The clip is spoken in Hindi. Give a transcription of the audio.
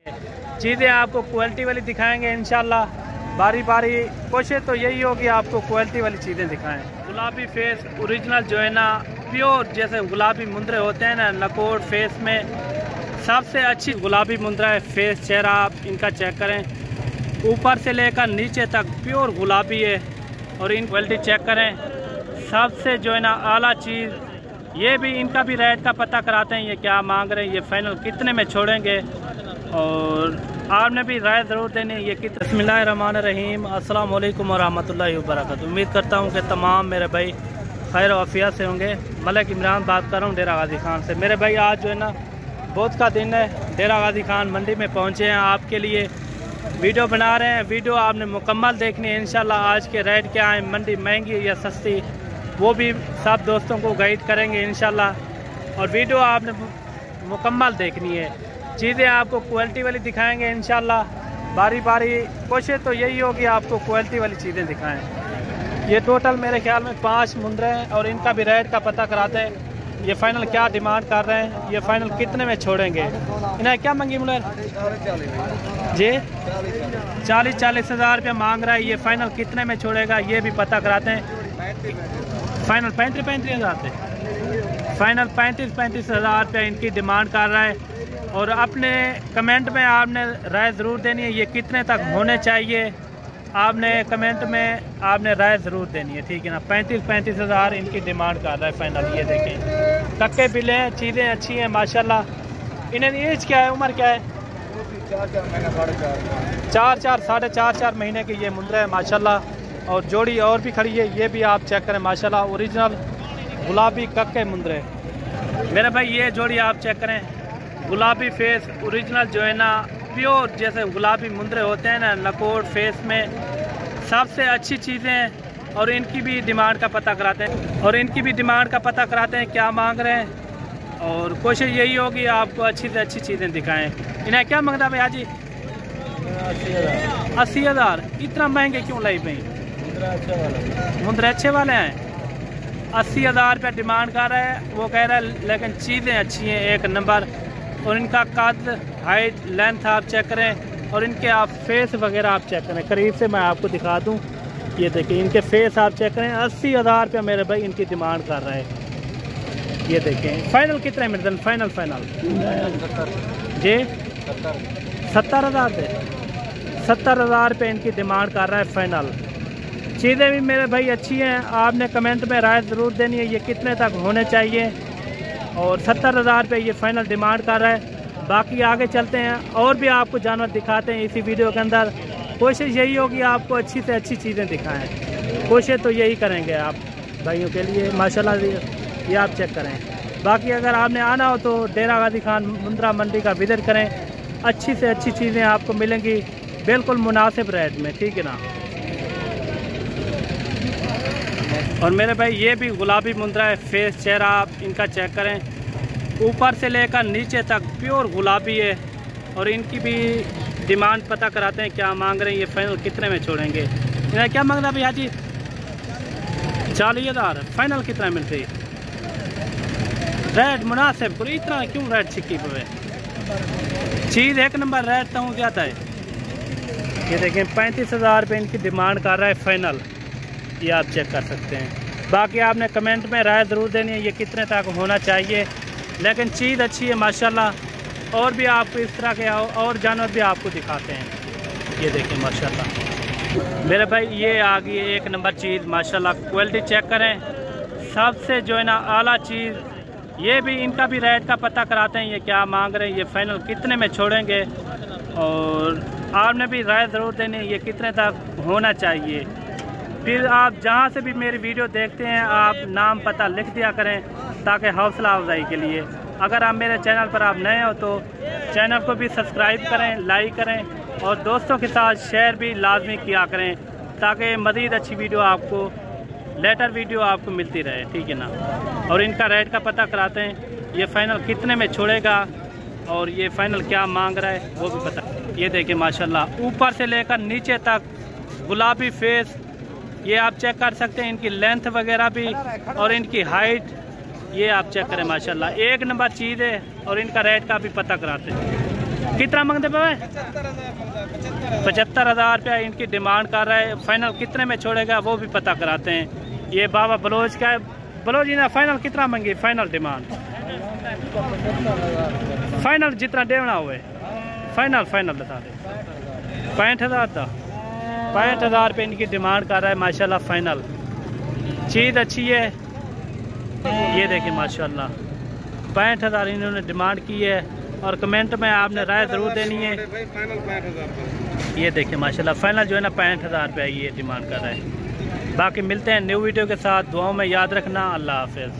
चीज़ें आपको क्वालिटी वाली दिखाएंगे इंशाल्लाह। बारी बारी कोशिश तो यही होगी आपको क्वालिटी वाली चीज़ें दिखाएं। गुलाबी फेस ओरिजिनल जो है ना, प्योर जैसे गुलाबी मुंदरे होते हैं ना नकोर फेस में, सबसे अच्छी गुलाबी मुंदरा है फेस। चेहरा आप इनका चेक करें, ऊपर से लेकर नीचे तक प्योर गुलाबी है। और इन क्वालिटी चेक करें, सबसे जो है ना आला चीज़। ये भी इनका भी रेट का पता कराते हैं, ये क्या मांग रहे हैं, ये फाइनल कितने में छोड़ेंगे, और आपने भी राय ज़रूर देनी है ये कितने। बिस्मिल्लाहिर्रहमानिर्रहीम, अस्सलाम वालेकुम वरहमतुल्लाहि वबरकातुहू। उम्मीद करता हूँ कि तमाम मेरे भाई खैर वाफिया से होंगे। मलिक इमरान बात कर रहा हूँ डेरा गाजी खान से। मेरे भाई आज जो है ना बहुत का दिन है, डेरा गाजी खान मंडी में पहुँचे हैं, आपके लिए वीडियो बना रहे हैं। वीडियो आपने मुकम्मल देखनी है इंशाल्लाह। आज के रेट क्या है, मंडी महंगी या सस्ती, वो भी सब दोस्तों को गाइड करेंगे इंशाल्लाह। और वीडियो आपने मुकम्मल देखनी है, चीज़ें आपको क्वालिटी वाली दिखाएंगे इंशाल्लाह। बारी बारी कोशिश तो यही होगी आपको क्वालिटी वाली चीज़ें दिखाएं। ये टोटल मेरे ख्याल में 5 मुंदरे हैं और इनका भी रेट का पता कराते हैं। ये फाइनल क्या डिमांड कर रहे हैं, ये फाइनल कितने में छोड़ेंगे, इन्हें क्या मांगी मुलर जी? 40 हज़ार रुपया मांग रहा है। ये फाइनल कितने में छोड़ेगा ये भी पता कराते हैं। फाइनल 35 हज़ार से फाइनल 35 हज़ार रुपया इनकी डिमांड कर रहा है। और अपने कमेंट में आपने राय ज़रूर देनी है, ये कितने तक होने चाहिए, आपने कमेंट में आपने राय ज़रूर देनी है, ठीक है ना। 35 हज़ार इनकी डिमांड कर रहा है फाइनल। ये देखें कक्के बिले हैं, चीज़ें अच्छी हैं माशाल्लाह। इन्हें एज क्या है, उम्र क्या है? 4 साढ़े 4 महीने के ये मुंदरे हैं माशाल्लाह। और जोड़ी और भी खड़ी है, ये भी आप चेक करें माशाल्लाह, ओरिजिनल गुलाबी कक्के मुंदरे। मेरे भाई ये जोड़ी आप चेक करें, गुलाबी फेस ओरिजिनल जो है ना, प्योर जैसे गुलाबी मुंदरे होते हैं ना नकोर फेस में, सबसे अच्छी चीज़ें हैं। और इनकी भी डिमांड का पता कराते हैं, क्या मांग रहे हैं। और कोशिश यही होगी आपको अच्छी से अच्छी चीज़ें दिखाएं। इन्हें क्या मांगता भैया जी? 80 हज़ार। इतना महंगे क्यों लाई भाई? मुंदरे अच्छे वाले हैं। 80 हज़ार रुपया डिमांड कर रहा है, वो कह रहा है, लेकिन चीज़ें अच्छी हैं एक नंबर। और इनका कद, हाइट, लेंथ आप चेक करें, और इनके आप फेस वगैरह आप चेक करें। करीब से मैं आपको दिखा दूं, ये देखिए इनके फेस आप चेक करें। 80 हज़ार रुपया मेरे भाई इनकी डिमांड कर रहे हैं। ये देखें फाइनल कितने मिनट? फाइनल जी 70 हज़ार से 70 हज़ार रुपये इनकी डिमांड कर रहा है फाइनल। चीज़ें भी मेरे भाई अच्छी हैं, आपने कमेंट में राय ज़रूर देनी है, ये कितने तक होने चाहिए। और 70 हज़ार रुपये ये फाइनल डिमांड कर रहा है। बाकी आगे चलते हैं और भी आपको जानवर दिखाते हैं इसी वीडियो के अंदर। कोशिश यही होगी आपको अच्छी से अच्छी चीज़ें दिखाएं, कोशिश तो यही करेंगे आप भाइयों के लिए माशाल्लाह। ये आप चेक करें। बाकी अगर आपने आना हो तो डेरा गाजी खान मुंद्रा मंडी का विजिट करें, अच्छी से अच्छी चीज़ें आपको मिलेंगी बिल्कुल मुनासिब रेट में, ठीक है ना। और मेरे भाई ये भी गुलाबी मुंदरा है फेस। चेहरा आप इनका चेक करें, ऊपर से लेकर नीचे तक प्योर गुलाबी है। और इनकी भी डिमांड पता कराते हैं, क्या मांग रहे हैं, ये फाइनल कितने में छोड़ेंगे। इन्हें क्या मांग रहा भैया जी? 40 हज़ार। फाइनल कितना मिलते हैं? रेट मुनासिब पूरी, इतना क्यों रेट छिकी पे? चीज़ एक नंबर, रेट तो क्या था। ये देखें 35 हज़ार रुपये इनकी डिमांड कर रहा है फाइनल। ये आप चेक कर सकते हैं। बाकी आपने कमेंट में राय ज़रूर देनी है, ये कितने तक होना चाहिए। लेकिन चीज़ अच्छी है माशाल्लाह। और भी आपको इस तरह के और जानवर भी आपको दिखाते हैं। ये देखें माशाल्लाह मेरे भाई ये आ गई एक नंबर चीज़ माशाल्लाह। क्वालिटी चेक करें, सबसे जो है ना आला चीज़। ये भी इनका भी रेट का पता कराते हैं, ये क्या मांग रहे हैं, ये फाइनल कितने में छोड़ेंगे। और आपने भी राय ज़रूर देनी है, ये कितने तक होना चाहिए। फिर आप जहाँ से भी मेरी वीडियो देखते हैं, आप नाम पता लिख दिया करें ताकि हौसला अफजाई के लिए। अगर आप मेरे चैनल पर आप नए हो तो चैनल को भी सब्सक्राइब करें, लाइक करें, और दोस्तों के साथ शेयर भी लाजमी किया करें, ताकि मज़ीद अच्छी वीडियो आपको, लेटर वीडियो आपको मिलती रहे, ठीक है ना। और इनका रेट का पता कराते हैं, ये फाइनल कितने में छोड़ेगा और ये फाइनल क्या मांग रहा है वो भी पता। ये देखिए माशाल्लाह ऊपर से लेकर नीचे तक गुलाबी फेस, ये आप चेक कर सकते हैं। इनकी लेंथ वगैरह भी और इनकी हाइट ये आप चेक करें माशाल्लाह, एक नंबर चीज़ है। और इनका रेट का भी पता कराते हैं। कितना मांगते पे? 75,000 रुपया इनकी डिमांड कर रहा है। फाइनल कितने में छोड़ेगा वो भी पता कराते हैं। ये बाबा बलोच का है। बलोच जी ना फाइनल कितना मांगी? फाइनल डिमांड फाइनल जितना देना हुए फाइनल बता दे। 65,000 था। 65,000 रुपये इनकी डिमांड कर रहा है माशाल्लाह। फाइनल चीज़ अच्छी है। ये देखिए माशाल्लाह 65,000 इन्होंने डिमांड की है। और कमेंट में आपने राय ज़रूर देनी है। ये देखिए माशाल्लाह फाइनल जो है ना 65,000 रुपये ये डिमांड कर रहा है। बाकी मिलते हैं न्यू वीडियो के साथ। दुआओं में याद रखना। अल्लाह हाफिज़।